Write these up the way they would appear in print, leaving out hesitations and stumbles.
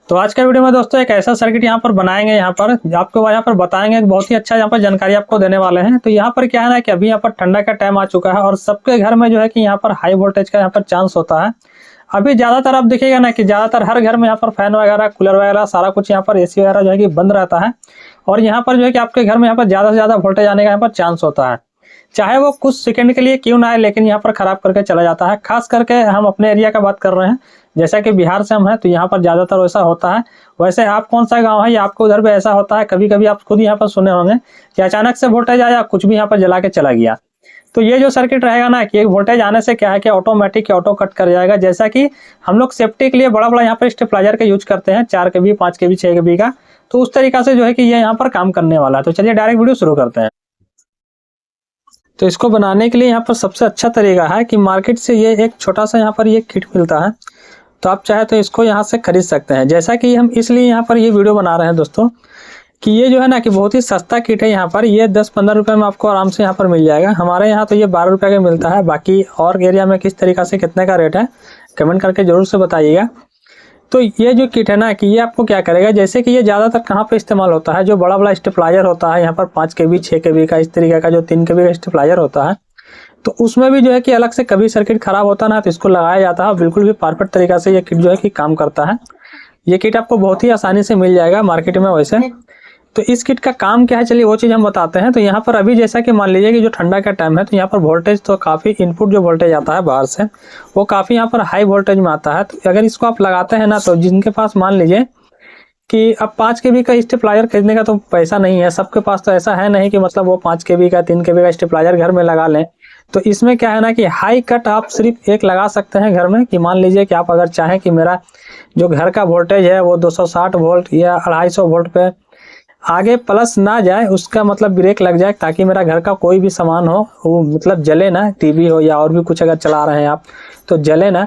तो आज का वीडियो में दोस्तों एक ऐसा सर्किट यहाँ पर बनाएंगे, यहाँ पर आपको यहाँ पर बताएंगे, बहुत ही अच्छा यहाँ पर जानकारी आपको देने वाले हैं। तो यहाँ पर क्या है ना कि अभी यहाँ पर ठंडा का टाइम आ चुका है और सबके घर में जो है कि यहाँ पर हाई वोल्टेज का यहाँ पर चांस होता है। अभी ज्यादातर आप देखिएगा ना कि ज्यादातर हर घर में यहाँ पर फैन वगैरह, कूलर वगैरह सारा कुछ यहाँ पर एसी वगैरह जो है कि बंद रहता है और यहाँ पर जो है कि आपके घर में यहाँ पर ज्यादा से ज्यादा वोल्टेज आने का यहाँ पर चांस होता है, चाहे वो कुछ सेकंड के लिए क्यों ना आए, लेकिन यहाँ पर खराब करके चला जाता है। खास करके हम अपने एरिया का बात कर रहे हैं, जैसा कि बिहार से हम हैं तो यहाँ पर ज्यादातर वैसा होता है। वैसे आप कौन सा गांव है या आपको उधर भी ऐसा होता है? कभी कभी आप खुद यहाँ पर सुने होंगे कि अचानक से वोल्टेज आया, कुछ भी यहाँ पर जला के चला गया। तो ये जो सर्किट रहेगा ना कि वोल्टेज आने से क्या है कि ऑटोमेटिक ऑटो कट कर जाएगा। जैसा कि हम लोग सेफ्टी के लिए बड़ा बड़ा यहाँ पर स्टेबलाइजर का यूज करते हैं, 4 kV 5 kV 6 kV का, तो उस तरीका से जो है कि ये यहाँ पर काम करने वाला है। तो चलिए डायरेक्ट वीडियो शुरू करते हैं। तो इसको बनाने के लिए यहाँ पर सबसे अच्छा तरीका है कि मार्केट से ये एक छोटा सा यहाँ पर ये किट मिलता है, तो आप चाहे तो इसको यहाँ से खरीद सकते हैं। जैसा कि हम इसलिए यहाँ पर ये वीडियो बना रहे हैं दोस्तों कि ये जो है ना कि बहुत ही सस्ता किट है। यहाँ पर ये 10-15 रुपए में आपको आराम से यहाँ पर मिल जाएगा। हमारे यहाँ तो ये 12 रुपये का मिलता है। बाकी और एरिया में किस तरीका से कितने का रेट है कमेंट करके जरूर से बताइएगा। तो ये जो किट है ना कि ये आपको क्या करेगा, जैसे कि ये ज़्यादातर कहाँ पे इस्तेमाल होता है, जो बड़ा बड़ा स्टेबलाइजर होता है यहाँ पर 5 kV 6 kV का, इस तरीके का जो 3 kV का स्टेबलाइजर होता है, तो उसमें भी जो है कि अलग से कभी सर्किट खराब होता है ना तो इसको लगाया जाता है। बिल्कुल भी परफेक्ट तरीका से ये किट जो है कि काम करता है। ये किट आपको बहुत ही आसानी से मिल जाएगा मार्केट में वैसे। तो इस किट का काम क्या है, चलिए वो चीज़ हम बताते हैं। तो यहाँ पर अभी जैसा कि मान लीजिए कि जो ठंडा का टाइम है तो यहाँ पर वोल्टेज तो काफ़ी इनपुट जो वोल्टेज आता है बाहर से वो काफ़ी यहाँ पर हाई वोल्टेज में आता है। तो अगर इसको आप लगाते हैं ना तो जिनके पास मान लीजिए कि अब 5 kV का स्टेबलाइजर खरीदने का तो पैसा नहीं है, सबके पास तो ऐसा है नहीं कि मतलब वो 5 kV का 3 kV का स्टेबलाइजर घर में लगा लें। तो इसमें क्या है ना कि हाई कट आप सिर्फ एक लगा सकते हैं घर में, कि मान लीजिए कि आप अगर चाहें कि मेरा जो घर का वोल्टेज है वो 260 वोल्ट या 250 वोल्ट पे आगे प्लस ना जाए, उसका मतलब ब्रेक लग जाए, ताकि मेरा घर का कोई भी सामान हो वो मतलब जले ना, टीवी हो या और भी कुछ अगर चला रहे हैं आप तो जले ना,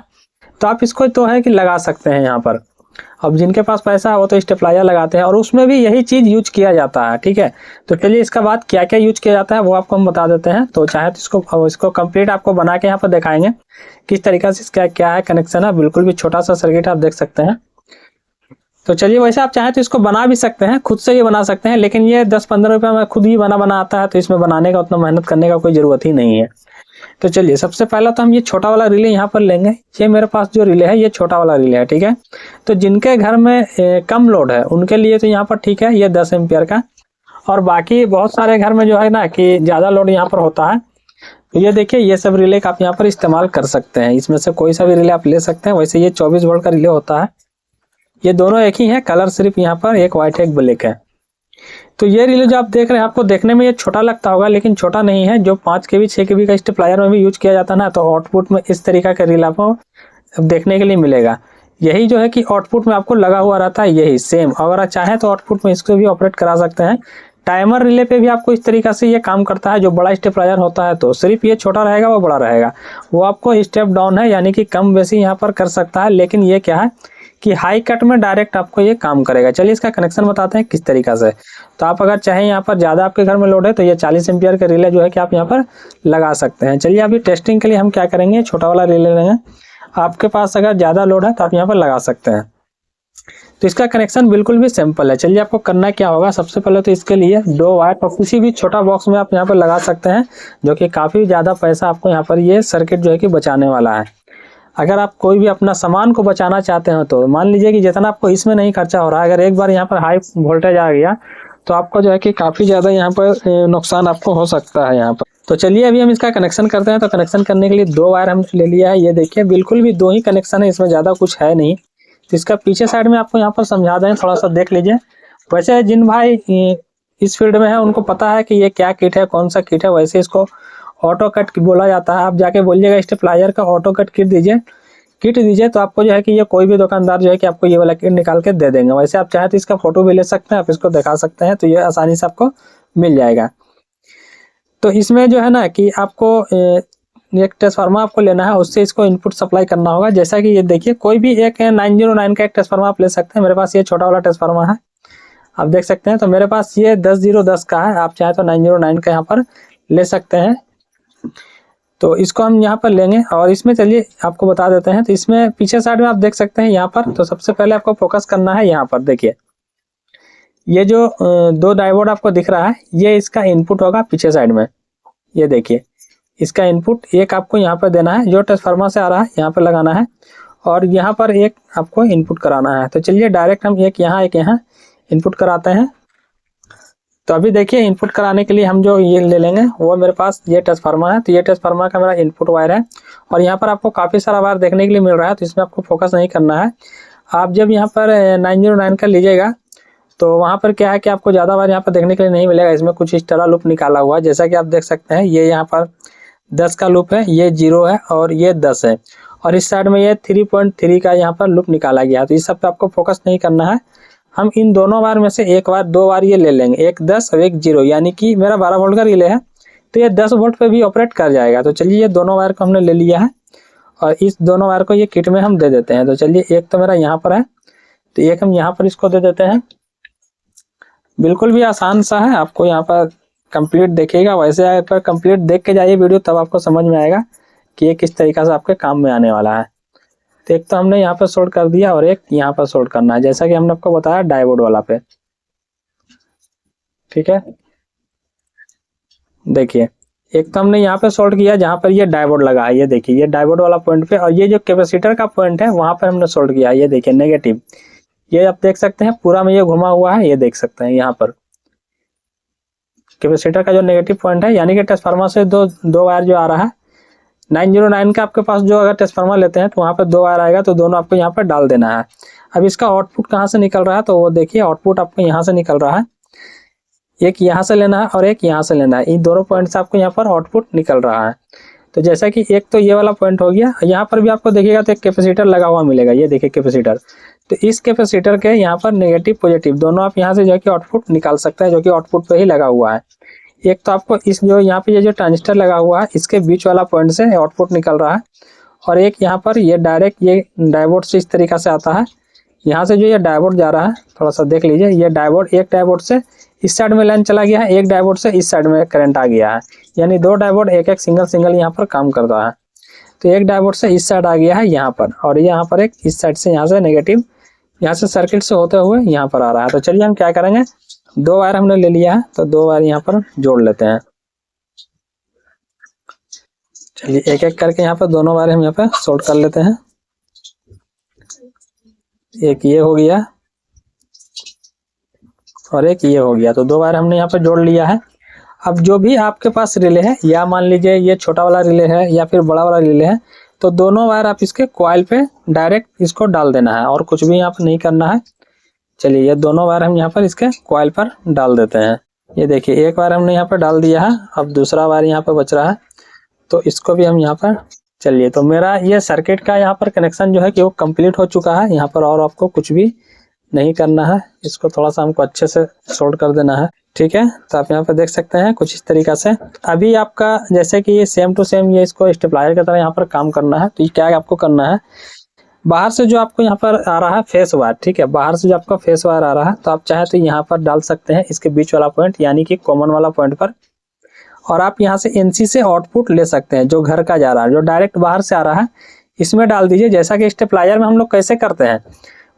तो आप इसको तो है कि लगा सकते हैं यहाँ पर। अब जिनके पास पैसा है वो तो स्टेबलाइजर लगाते हैं और उसमें भी यही चीज़ यूज किया जाता है, ठीक है। तो चलिए इसका बाद क्या क्या यूज किया जाता है वो आपको हम बता देते हैं। तो चाहे तो इसको कंप्लीट आपको बना के यहाँ पर दिखाएंगे किस तरीका से इसका क्या है कनेक्शन है। बिल्कुल भी छोटा सा सर्किट आप देख सकते हैं। तो चलिए वैसे आप चाहें तो इसको बना भी सकते हैं, खुद से ही बना सकते हैं, लेकिन ये 10-15 रुपये में खुद ही बना आता है, तो इसमें बनाने का उतना मेहनत करने का कोई ज़रूरत ही नहीं है। तो चलिए सबसे पहला तो हम ये छोटा वाला रिले यहाँ पर लेंगे। ये मेरे पास जो रिले है ये छोटा वाला रिले है, ठीक है। तो जिनके घर में कम लोड है उनके लिए तो यहाँ पर ठीक है ये 10 एम्पियर का, और बाकी बहुत सारे घर में जो है ना कि ज़्यादा लोड यहाँ पर होता है, तो ये देखिए ये सब रिले का आप यहाँ पर इस्तेमाल कर सकते हैं। इसमें से कोई सा भी रिले आप ले सकते हैं। वैसे ये 24 वोल्ट का रिले होता है। ये दोनों एक ही है, कलर सिर्फ यहाँ पर एक वाइट है एक ब्लैक है। तो ये रिले जो आप देख रहे हैं आपको देखने में ये छोटा लगता होगा, लेकिन छोटा नहीं है। जो 5 kV 6 kV का स्टेबलाइजर में भी यूज किया जाता है ना, तो आउटपुट में इस तरीका का रिले आपको देखने के लिए मिलेगा। यही जो है कि आउटपुट में आपको लगा हुआ रहता है, यही सेम। अगर आप चाहें तो आउटपुट में इसको भी ऑपरेट करा सकते हैं। टाइमर रिले पे भी आपको इस तरीका से ये काम करता है। जो बड़ा स्टेबलाइजर होता है तो सिर्फ ये छोटा रहेगा, वो बड़ा रहेगा, वो आपको स्टेप डाउन है यानी कि कम बेसी यहाँ पर कर सकता है। लेकिन ये क्या है कि हाई कट में डायरेक्ट आपको ये काम करेगा। चलिए इसका कनेक्शन बताते हैं किस तरीका से। तो आप अगर चाहें यहाँ पर ज़्यादा आपके घर में लोड है तो ये 40 एम्पियर का रिले जो है कि आप यहाँ पर लगा सकते हैं। चलिए अभी टेस्टिंग के लिए हम क्या करेंगे, छोटा वाला रिले लेंगे। आपके पास अगर ज़्यादा लोड है तो आप यहाँ पर लगा सकते हैं। तो इसका कनेक्शन बिल्कुल भी सिंपल है। चलिए आपको करना क्या होगा, सबसे पहले तो इसके लिए 2 वायर और किसी भी छोटा बॉक्स में आप यहाँ पर लगा सकते हैं, जो कि काफ़ी ज़्यादा पैसा आपको यहाँ पर ये सर्किट जो है कि बचाने वाला है। अगर आप कोई भी अपना सामान को बचाना चाहते हो तो मान लीजिए कि जितना आपको इसमें नहीं खर्चा हो रहा है, अगर एक बार यहाँ पर हाई वोल्टेज आ गया तो आपको जो है कि काफ़ी ज़्यादा यहाँ पर नुकसान आपको हो सकता है यहाँ पर। तो चलिए अभी हम इसका कनेक्शन करते हैं। तो कनेक्शन करने के लिए 2 वायर हम ले लिया है। ये देखिए बिल्कुल भी 2 ही कनेक्शन है, इसमें ज़्यादा कुछ है नहीं। तो इसका पीछे साइड में आपको यहाँ पर समझा दें, थोड़ा सा देख लीजिए। वैसे जिन भाई इस फील्ड में है उनको पता है कि ये क्या किट है, कौन सा किट है। वैसे इसको ऑटो कट बोला जाता है। आप जाके बोलिएगा स्टेबलाइजर का ऑटो कट किट दीजिए तो आपको जो है कि ये कोई भी दुकानदार जो है कि आपको ये वाला किट निकाल के दे देंगे। वैसे आप चाहे तो इसका फोटो भी ले सकते हैं, आप इसको दिखा सकते हैं, तो ये आसानी से आपको मिल जाएगा। तो इसमें जो है ना कि आपको एक ट्रांसफार्मर आपको लेना है, उससे इसको इनपुट सप्लाई करना होगा। जैसा कि ये देखिए कोई भी एक 909 का एक ट्रांसफार्मर आप ले सकते हैं। मेरे पास ये छोटा वाला ट्रांसफार्मर है, आप देख सकते हैं। तो मेरे पास ये 10010 का है, आप चाहे तो 909 का यहाँ पर ले सकते हैं। तो इसको हम यहाँ पर लेंगे और इसमें चलिए आपको बता देते हैं। तो इसमें पीछे साइड में आप देख सकते हैं यहाँ पर, तो सबसे पहले आपको फोकस करना है यहाँ पर। देखिए ये जो दो डायोड आपको दिख रहा है, ये इसका इनपुट होगा पीछे साइड में। ये देखिए इसका इनपुट एक आपको यहाँ पर देना है, जो ट्रांसफार्मर से आ रहा है यहाँ पर लगाना है, और यहाँ पर एक आपको इनपुट कराना है। तो चलिए डायरेक्ट हम एक यहाँ इनपुट कराते हैं। तो अभी देखिए इनपुट कराने के लिए हम जो ये ले लेंगे वो मेरे पास ये ट्रांसफार्मर है। तो ये ट्रांसफार्मर का मेरा इनपुट वायर है और यहाँ पर आपको काफ़ी सारा वायर देखने के लिए मिल रहा है, तो इसमें आपको फोकस नहीं करना है। आप जब यहाँ पर 909 का लीजिएगा तो वहाँ पर क्या है कि आपको ज़्यादा वायर यहाँ पर देखने के लिए नहीं मिलेगा। इसमें कुछ इस तरह लूप निकाला हुआ है, जैसा कि आप देख सकते हैं। ये यहाँ पर 10 का लूप है, ये 0 है और ये 10 है, और इस साइड में ये 3.3 का यहाँ पर लूप निकाला गया। तो इस सब पे आपको फोकस नहीं करना है। हम इन दोनों वायर में से एक बार 2 बार ये ले लेंगे, एक 10 और एक 0, यानी कि मेरा 12 वोल्ट का रिले है तो ये 10 वोल्ट पे भी ऑपरेट कर जाएगा। तो चलिए ये दोनों वायर को हमने ले लिया है और इस दोनों वायर को ये किट में हम दे देते हैं। तो चलिए एक तो मेरा यहाँ पर है, तो एक हम यहाँ पर इसको दे देते हैं। बिल्कुल भी आसान सा है, आपको यहाँ पर कंप्लीट देखिएगा। वैसे अगर कंप्लीट देख के जाइए वीडियो, तब आपको समझ में आएगा कि ये किस तरीक़ा से आपके काम में आने वाला है। तो एक तो हमने यहाँ पर सोल्ड कर दिया और एक यहाँ पर सोल्ड करना है, जैसा कि हमने आपको बताया डायोड वाला पे। ठीक है, देखिए एक तो हमने यहाँ पे सोल्ड किया जहाँ पर ये डायोड लगा है। ये देखिए ये डायोड वाला पॉइंट पे, और ये जो कैपेसिटर का पॉइंट है वहाँ पर हमने सोल्ड किया। ये देखिए नेगेटिव, ये आप देख सकते हैं पूरा में ये घुमा हुआ है। ये देख सकते हैं यहाँ पर कैपेसिटर का जो नेगेटिव पॉइंट है, यानी कि ट्रांसफार्मर से दो वायर जो आ रहा है 909 का आपके पास, जो अगर ट्रांसफार्मर लेते हैं तो वहाँ पर 2 वायर आएगा, तो दोनों आपको यहाँ पर डाल देना है। अब इसका आउटपुट कहाँ से निकल रहा है, तो वो देखिए आउटपुट आपको यहाँ से निकल रहा है। एक यहाँ से लेना है और एक यहाँ से लेना है, इन दोनों पॉइंट से आपको यहाँ पर आउटपुट निकल रहा है। तो जैसा कि एक तो ये वाला पॉइंट हो गया, यहाँ पर भी आपको देखिएगा तो एक कैपेसिटर लगा हुआ मिलेगा। ये देखिए कैपेसिटर, तो इस कैपेसिटर के यहाँ पर नेगेटिव पॉजिटिव दोनों आप यहाँ से जो कि आउटपुट निकाल सकते हैं, जो कि आउटपुट पे ही लगा हुआ है। एक तो आपको इस जो यहाँ पे ये जो ट्रांजिस्टर लगा हुआ है इसके बीच वाला पॉइंट से आउटपुट निकल रहा है, और एक यहाँ पर ये डायरेक्ट ये डायोड से इस तरीक़ा से आता है। यहाँ से जो ये डायोड जा रहा है, थोड़ा सा देख लीजिए, ये डायोड एक डायोड से इस साइड में लाइन चला गया है, एक डायोड से इस साइड में करंट आ गया है, यानी 2 डायोड एक एक सिंगल यहाँ पर काम कर रहा है। तो एक डायोड से इस साइड आ गया है यहाँ पर, और यहाँ पर एक इस साइड से यहाँ से नेगेटिव यहाँ से सर्किट से होते हुए यहाँ पर आ रहा है। तो चलिए हम क्या करेंगे, 2 वायर हमने ले लिया है तो 2 वायर यहाँ पर जोड़ लेते हैं। चलिए एक एक करके यहाँ पर दोनों वायर हम यहाँ पर सोल्ड कर लेते हैं। एक ये हो गया और एक ये हो गया, तो 2 वायर हमने यहाँ पर जोड़ लिया है। अब जो भी आपके पास रिले है, या मान लीजिए ये छोटा वाला रिले है या फिर बड़ा वाला रिले है, तो दोनों वायर आप इसके कॉइल पे डायरेक्ट इसको डाल देना है और कुछ भी यहाँ पर नहीं करना है। चलिए ये दोनों वायर हम यहाँ पर इसके कॉइल पर डाल देते हैं। ये देखिए एक वायर हमने यहाँ पर डाल दिया है, अब दूसरा वायर यहाँ पर बच रहा है, तो इसको भी हम यहाँ पर, चलिए तो मेरा ये सर्किट का यहाँ पर कनेक्शन जो है कि वो कंप्लीट हो चुका है यहाँ पर, और आपको कुछ भी नहीं करना है। इसको थोड़ा सा हमको अच्छे से सोल्ड कर देना है। ठीक है, तो आप यहाँ पर देख सकते हैं कुछ इस तरीक़ा से। अभी आपका जैसे कि ये सेम टू सेम ये इसको स्टेबलाइजर की तरह यहाँ पर काम करना है। तो ये क्या आपको करना है, बाहर से जो आपको यहाँ पर आ रहा है फेस वायर, ठीक है, बाहर से जो आपका फेस वायर आ रहा है, तो आप चाहे तो यहाँ पर डाल सकते हैं इसके बीच वाला पॉइंट, यानी कि कॉमन वाला पॉइंट पर, और आप यहाँ से एनसी से आउटपुट ले सकते हैं जो घर का जा रहा है, जो डायरेक्ट बाहर से आ रहा है, इसमें डाल दीजिए। जैसा कि स्टेबलाइजर में हम लोग कैसे करते हैं,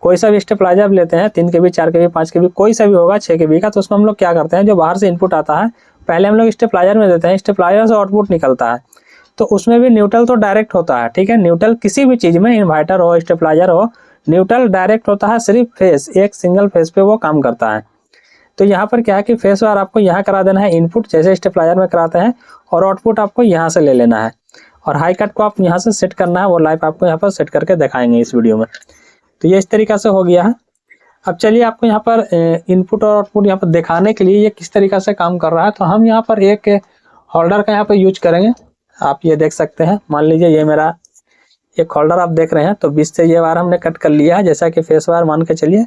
कोई सा भी स्टेबलाइजर लेते हैं 3 kV 4 kV 5 kV कोई सा भी होगा 6 kV का, तो उसमें हम लोग क्या करते हैं, जो बाहर से इनपुट आता है पहले हम लोग स्टेबलाइजर में देते हैं, स्टेबलाइजर से आउटपुट निकलता है, तो उसमें भी न्यूट्रल तो डायरेक्ट होता है। ठीक है, न्यूट्रल किसी भी चीज़ में, इन्वर्टर हो स्टेबलाइजर हो, न्यूट्रल डायरेक्ट होता है, सिर्फ फेस, एक सिंगल फेस पे वो काम करता है। तो यहाँ पर क्या है कि फेस वायर आपको यहाँ करा देना है इनपुट, जैसे स्टेबलाइजर में कराते हैं, और आउटपुट आपको यहाँ से ले लेना है, और हाई कट को आप यहाँ से सेट करना है, वो लाइव आपको यहाँ पर सेट करके दिखाएंगे इस वीडियो में। तो ये इस तरीक़ा से हो गया है। अब चलिए आपको यहाँ पर इनपुट और आउटपुट यहाँ पर दिखाने के लिए ये किस तरीक़ा से काम कर रहा है, तो हम यहाँ पर एक होल्डर का यहाँ पर यूज करेंगे। आप ये देख सकते हैं, मान लीजिए ये मेरा एक होल्डर आप देख रहे हैं, तो बीच से ये वायर हमने कट कर लिया है, जैसा कि फेस वायर मान के चलिए,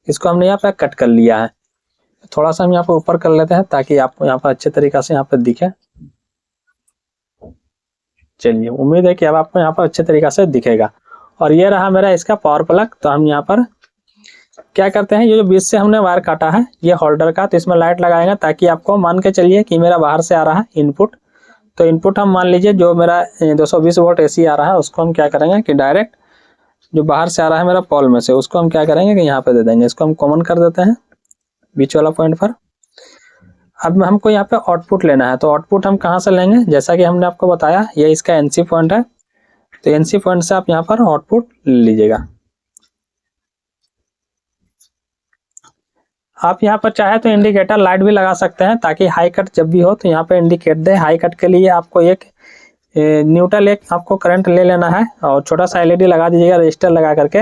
इसको हमने यहाँ पर कट कर लिया है। थोड़ा सा हम यहाँ पर ऊपर कर लेते हैं ताकि आपको यहाँ पर अच्छे तरीक़ा से यहाँ पर दिखे। चलिए उम्मीद है कि अब आपको यहाँ पर अच्छे तरीक़ा से दिखेगा। और ये रहा मेरा इसका पावर प्लग। तो हम यहाँ पर क्या करते हैं, ये जो बीच से हमने वायर काटा है ये होल्डर का, तो इसमें लाइट लगाएंगे ताकि आपको मान के चलिए कि मेरा बाहर से आ रहा है इनपुट, तो इनपुट हम मान लीजिए जो मेरा 220 वोल्ट एसी आ रहा है उसको हम क्या करेंगे कि डायरेक्ट जो बाहर से आ रहा है मेरा पॉल में से उसको हम क्या करेंगे कि यहाँ पे दे देंगे। इसको हम कॉमन कर देते हैं बीच वाला पॉइंट पर। अब हमको यहाँ पे आउटपुट लेना है, तो आउटपुट हम कहाँ से लेंगे, जैसा कि हमने आपको बताया ये इसका एनसी पॉइंट है, तो एनसी पॉइंट से आप यहाँ पर आउटपुट ले लीजिएगा। आप यहाँ पर चाहे तो इंडिकेटर लाइट भी लगा सकते हैं ताकि हाई कट जब भी हो तो यहाँ पे इंडिकेट दे। हाई कट के लिए आपको एक न्यूट्रल एक आपको करंट ले लेना है और छोटा सा एलईडी लगा दीजिएगा रजिस्टर लगा करके,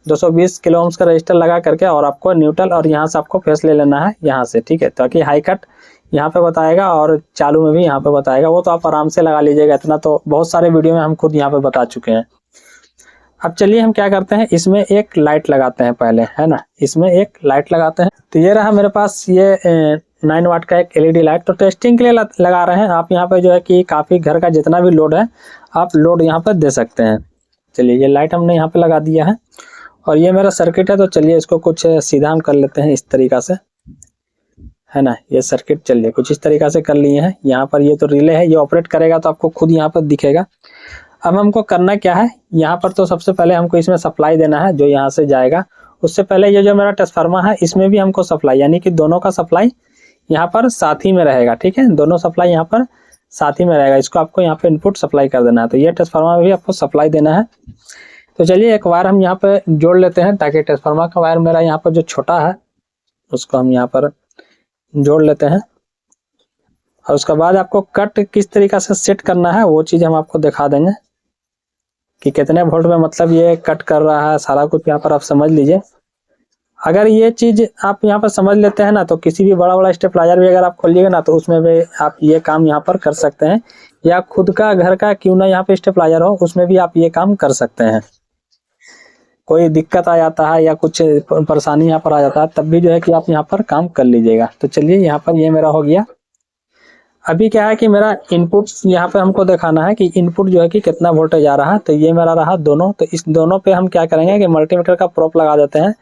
220 किलो ओम्स का रजिस्टर लगा करके, और आपको न्यूट्रल और यहाँ से आपको फेस ले लेना है यहाँ से, ठीक है। ताकि हाई कट यहाँ पे बताएगा और चालू में भी यहाँ पे बताएगा, वो तो आप आराम से लगा लीजिएगा, इतना तो बहुत सारे वीडियो में हम खुद यहाँ पे बता चुके हैं। अब चलिए हम क्या करते हैं, इसमें एक लाइट लगाते हैं पहले, है ना, इसमें एक लाइट लगाते हैं। तो ये रहा मेरे पास ये 9 वाट का एक एलईडी लाइट, तो टेस्टिंग के लिए लगा रहे हैं। आप यहाँ पे जो है कि काफ़ी घर का जितना भी लोड है आप लोड यहाँ पर दे सकते हैं। चलिए ये लाइट हमने यहाँ पे लगा दिया है और ये मेरा सर्किट है, तो चलिए इसको कुछ सीधा हम कर लेते हैं इस तरीक़ा से, है ना। ये सर्किट चलिए कुछ इस तरीक़ा से कर लिए हैं। यहाँ पर ये तो रिले है, ये ऑपरेट करेगा तो आपको खुद यहाँ पर दिखेगा। अब हमको करना क्या है, यहाँ पर तो सबसे पहले हमको इसमें सप्लाई देना है जो यहाँ से जाएगा। उससे पहले ये जो मेरा ट्रांसफार्मर है इसमें भी हमको सप्लाई, यानी कि दोनों का सप्लाई यहाँ पर साथ ही में रहेगा, ठीक है। दोनों सप्लाई यहाँ पर साथ ही में रहेगा, इसको आपको यहाँ पे इनपुट सप्लाई कर देना है। तो ये ट्रांसफार्मर में भी आपको सप्लाई देना है। तो चलिए एक वायर हम यहाँ पे जोड़ लेते हैं ताकि ट्रांसफार्मर का वायर मेरा यहाँ पर जो छोटा है उसको हम यहाँ पर जोड़ लेते हैं। और उसके बाद आपको कट किस तरीक़ा से सेट करना है वो चीज़ हम आपको दिखा देंगे कि कितने वोल्ट में मतलब ये कट कर रहा है, सारा कुछ यहाँ पर आप समझ लीजिए। अगर ये चीज़ आप यहाँ पर समझ लेते हैं ना तो किसी भी बड़ा स्टेबलाइजर भी अगर आप खोलिएगा ना तो उसमें भी आप ये काम यहाँ पर कर सकते हैं, या खुद का घर का क्यों ना यहाँ पे स्टेबलाइजर हो उसमें भी आप ये काम कर सकते हैं। कोई दिक्कत आ जाता है या कुछ परेशानी यहाँ पर आ जाता है तब भी जो है कि आप यहाँ पर काम कर लीजिएगा। तो चलिए यहाँ पर ये मेरा हो गया। अभी क्या है कि मेरा इनपुट यहाँ पे हमको दिखाना है कि इनपुट जो है कि कितना वोल्टेज आ रहा है। तो ये मेरा रहा दोनों, तो इस दोनों पे हम क्या करेंगे कि मल्टीमीटर का प्रोब लगा देते हैं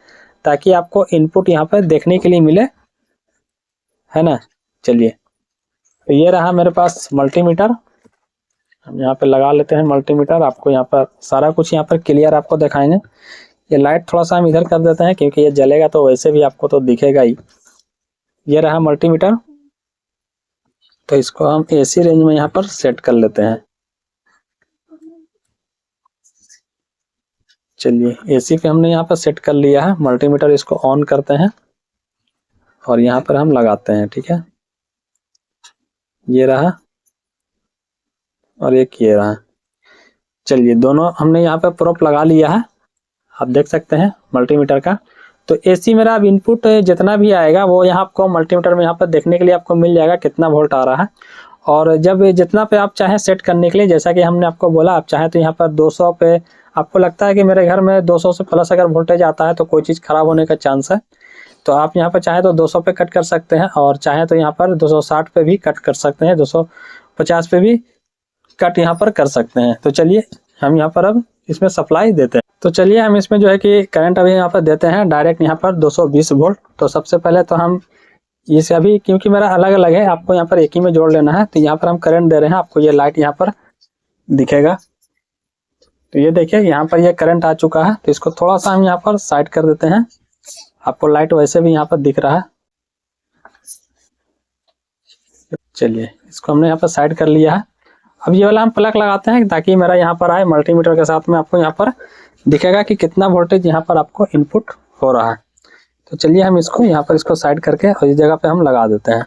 ताकि आपको इनपुट यहाँ पे देखने के लिए मिले, है ना। चलिए तो ये रहा मेरे पास मल्टीमीटर, हम यहाँ पे लगा लेते हैं मल्टीमीटर। आपको यहाँ पर सारा कुछ यहाँ पर क्लियर आपको दिखाएंगे। ये लाइट थोड़ा सा हम इधर कर देते हैं क्योंकि ये जलेगा तो वैसे भी आपको तो दिखेगा ही। ये रहा मल्टीमीटर, तो इसको हम एसी रेंज में यहाँ पर सेट कर लेते हैं। चलिए एसी पे हमने यहाँ पर सेट कर लिया है मल्टीमीटर, इसको ऑन करते हैं और यहाँ पर हम लगाते हैं, ठीक है। ये रहा और एक ये रहा। चलिए दोनों हमने यहाँ पर प्रोब लगा लिया है, आप देख सकते हैं मल्टीमीटर का। तो एसी मेरा अब इनपुट जितना भी आएगा वो यहाँ आपको मल्टीमीटर में यहाँ पर देखने के लिए आपको मिल जाएगा कितना वोल्ट आ रहा है। और जब जितना पे आप चाहें सेट करने के लिए, जैसा कि हमने आपको बोला, आप चाहें तो यहाँ पर 200 पे आपको लगता है कि मेरे घर में 200 से प्लस अगर वोल्टेज आता है तो कोई चीज़ ख़राब होने का चांस है, तो आप यहाँ पर चाहें तो 200 पे कट कर सकते हैं और चाहें तो यहाँ पर 260 पे भी कट कर सकते हैं, 250 पे भी कट यहाँ पर कर सकते हैं। तो चलिए हम यहाँ पर अब इसमें सप्लाई देते हैं। तो चलिए हम इसमें जो है कि करंट अभी यहाँ पर देते हैं डायरेक्ट यहाँ पर 220 वोल्ट। तो सबसे पहले तो हम इसे अभी, क्योंकि मेरा अलग अलग है, आपको यहाँ पर एक ही में जोड़ लेना है, तो यहाँ पर हम करंट दे रहे हैं। आपको ये लाइट यहाँ पर दिखेगा, तो ये देखिए यहाँ पर ये करंट आ चुका है। तो इसको थोड़ा सा हम यहाँ पर साइड कर देते हैं, आपको लाइट वैसे भी यहाँ पर दिख रहा है। चलिए इसको हमने यहाँ पर साइड कर लिया है। अब ये वाला हम प्लग लगाते हैं ताकि मेरा यहाँ पर आए मल्टीमीटर के साथ में, आपको यहाँ पर दिखेगा कि कितना वोल्टेज यहाँ पर आपको इनपुट हो रहा है। तो चलिए हम इसको यहाँ पर इसको साइड करके और इस जगह पे हम लगा देते हैं।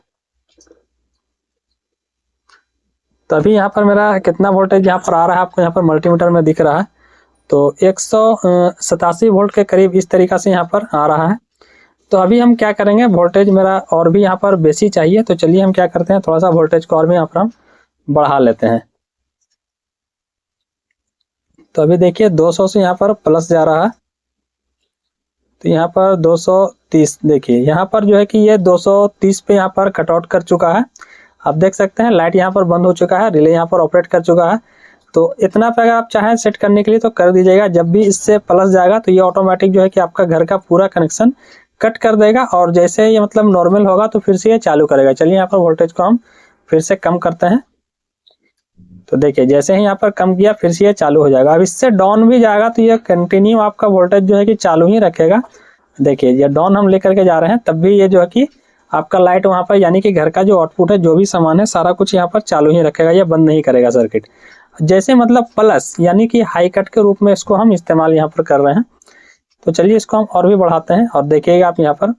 तो अभी यहाँ पर मेरा कितना वोल्टेज यहाँ पर आ रहा है आपको यहाँ पर मल्टीमीटर में दिख रहा है। तो 187 वोल्ट के करीब इस तरीक़ा से यहाँ पर आ रहा है। तो अभी हम क्या करेंगे, वोल्टेज मेरा और भी यहाँ पर बेसी चाहिए, तो चलिए हम क्या करते हैं, थोड़ा सा वोल्टेज को और भी यहाँ पर हम बढ़ा लेते हैं। तो अभी देखिए 200 से यहाँ पर प्लस जा रहा है, तो यहाँ पर 230, देखिए यहाँ पर जो है कि ये 230 पे यहाँ पर कटआउट कर चुका है। आप देख सकते हैं लाइट यहाँ पर बंद हो चुका है, रिले यहाँ पर ऑपरेट कर चुका है। तो इतना पे अगर आप चाहें सेट करने के लिए तो कर दीजिएगा। जब भी इससे प्लस जाएगा तो ये ऑटोमेटिक जो है कि आपका घर का पूरा कनेक्शन कट कर देगा, और जैसे ये मतलब नॉर्मल होगा तो फिर से ये चालू करेगा। चलिए यहाँ पर वोल्टेज को हम फिर से कम करते हैं। तो देखिए जैसे ही यहाँ पर कम किया फिर से ये चालू हो जाएगा। अब इससे डाउन भी जाएगा तो ये कंटिन्यू आपका वोल्टेज जो है कि चालू ही रखेगा। देखिए ये डाउन हम लेकर के जा रहे हैं तब भी ये जो है कि आपका लाइट वहाँ पर यानी कि घर का जो आउटपुट है जो भी सामान है सारा कुछ यहाँ पर चालू ही रखेगा, ये बंद नहीं करेगा सर्किट। जैसे मतलब प्लस यानी कि हाई कट के रूप में इसको हम इस्तेमाल यहाँ पर कर रहे हैं। तो चलिए इसको हम और भी बढ़ाते हैं और देखिएगा आप यहाँ पर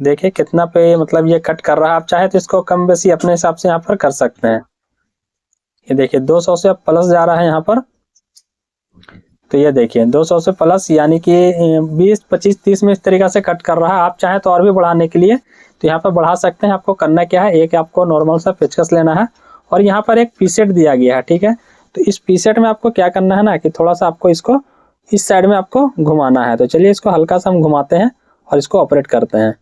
देखिए कितना पे मतलब ये कट कर रहा है। आप चाहे तो इसको कम बेसी अपने हिसाब से यहाँ पर कर सकते हैं। ये देखिए 200 से अब प्लस जा रहा है यहाँ पर। तो ये देखिए 200 से प्लस यानी कि 20, 25, 30 में इस तरीका से कट कर रहा है। आप चाहे तो और भी बढ़ाने के लिए तो यहाँ पर बढ़ा सकते हैं। आपको करना क्या है, एक आपको नॉर्मल सा पेचकस लेना है और यहाँ पर एक पीसेट दिया गया है, ठीक है। तो इस पीसेट में आपको क्या करना है ना कि थोड़ा सा आपको इसको इस साइड में आपको घुमाना है। तो चलिए इसको हल्का सा हम घुमाते हैं और इसको ऑपरेट करते हैं।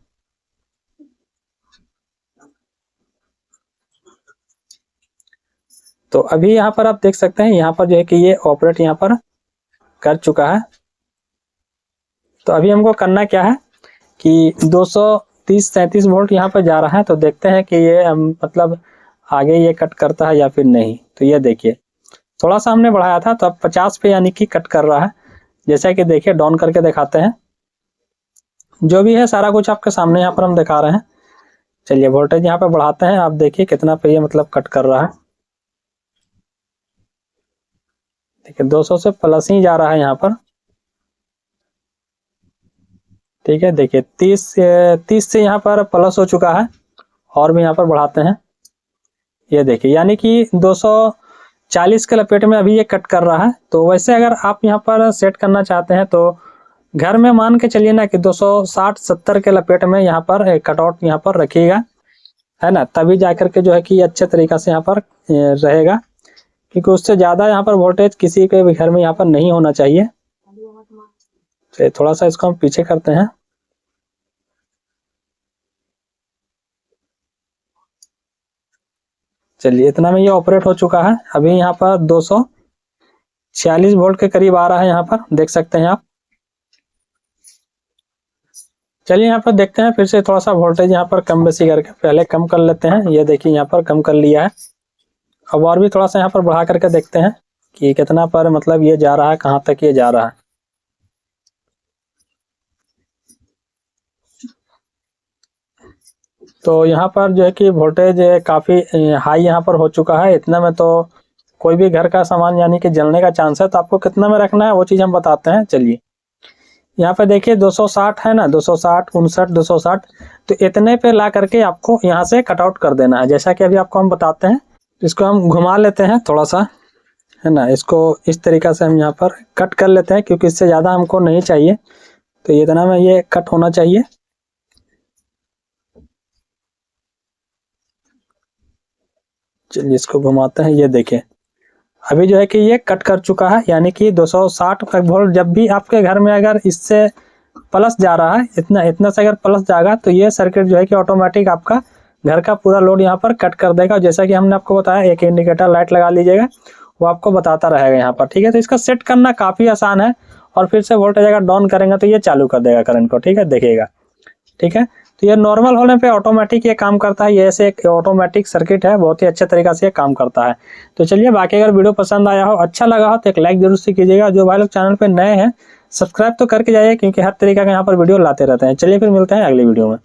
तो अभी यहाँ पर आप देख सकते हैं यहाँ पर जो है कि ये ऑपरेट यहाँ पर कर चुका है। तो अभी हमको करना क्या है कि 230-37 वोल्ट यहाँ पर जा रहा है। तो देखते हैं कि ये मतलब आगे ये कट करता है या फिर नहीं। तो ये देखिए थोड़ा सा हमने बढ़ाया था तो अब 50 पे यानी कि कट कर रहा है। जैसा कि देखिए डाउन करके दिखाते हैं, जो भी है सारा कुछ आपके सामने यहाँ पर हम दिखा रहे हैं। चलिए वोल्टेज यहाँ पर बढ़ाते हैं, आप देखिए कितना पे ये मतलब कट कर रहा है। देखिए 200 से प्लस ही जा रहा है यहाँ पर, ठीक है। देखिए 30 से यहाँ पर प्लस हो चुका है और भी यहाँ पर बढ़ाते हैं। ये देखिए यानी कि 240 के लपेट में अभी ये कट कर रहा है। तो वैसे अगर आप यहाँ पर सेट करना चाहते हैं तो घर में मान के चलिए ना कि 260-70 के लपेट में यहाँ पर कटआउट यहाँ पर रखिएगा, है ना, तभी जाकर के जो है कि अच्छे तरीका से यहाँ पर रहेगा। क्योंकि उससे ज़्यादा यहाँ पर वोल्टेज किसी के भी घर में यहाँ पर नहीं होना चाहिए। चलिए थोड़ा सा इसको हम पीछे करते हैं। चलिए इतना में ये ऑपरेट हो चुका है। अभी यहाँ पर 246 वोल्ट के करीब आ रहा है, यहाँ पर देख सकते हैं आप। चलिए यहाँ पर देखते हैं फिर से थोड़ा सा वोल्टेज यहाँ पर कम बेसी करके पहले कम कर लेते हैं। ये देखिए यहाँ पर कम कर लिया है। अब और भी थोड़ा सा यहाँ पर बढ़ा करके देखते हैं कि कितना पर मतलब ये जा रहा है, कहाँ तक ये जा रहा है। तो यहाँ पर जो है कि वोल्टेज काफ़ी हाई यहाँ पर हो चुका है। इतना में तो कोई भी घर का सामान यानी कि जलने का चांस है। तो आपको कितना में रखना है वो चीज़ हम बताते हैं। चलिए यहाँ पे देखिए 260 है ना, 260, 59, 260। तो इतने पे ला करके आपको यहाँ से कटआउट कर देना है। जैसा कि अभी आपको हम बताते हैं। इसको हम घुमा लेते हैं थोड़ा सा, है ना। इसको इस तरीका से हम यहाँ पर कट कर लेते हैं क्योंकि इससे ज़्यादा हमको नहीं चाहिए। तो इतना में ये कट होना चाहिए। चलिए इसको घुमाते हैं। ये देखें अभी जो है कि ये कट कर चुका है यानी कि 260 वोल्ट। जब भी आपके घर में अगर इससे प्लस जा रहा है, इतना से अगर प्लस जाएगा तो ये सर्किट जो है कि ऑटोमेटिक आपका घर का पूरा लोड यहाँ पर कट कर देगा। जैसा कि हमने आपको बताया एक इंडिकेटर लाइट लगा लीजिएगा, वो आपको बताता रहेगा यहाँ पर, ठीक है। तो इसका सेट करना काफ़ी आसान है और फिर से वोल्टेज अगर डाउन करेंगे तो ये चालू कर देगा करंट को, ठीक है, देखिएगा, ठीक है। तो ये नॉर्मल होने पे ऑटोमेटिक ये काम करता है। ये ऐसे एक ऑटोमेटिक सर्किट है, बहुत ही अच्छे तरीका से ये काम करता है। तो चलिए बाकी अगर वीडियो पसंद आया हो, अच्छा लगा हो तो एक लाइक जरूर से कीजिएगा। जो भाई लोग चैनल पे नए हैं सब्सक्राइब तो करके जाइए क्योंकि हर तरीका का यहाँ पर वीडियो लाते रहते हैं। चलिए फिर मिलते हैं अगली वीडियो में।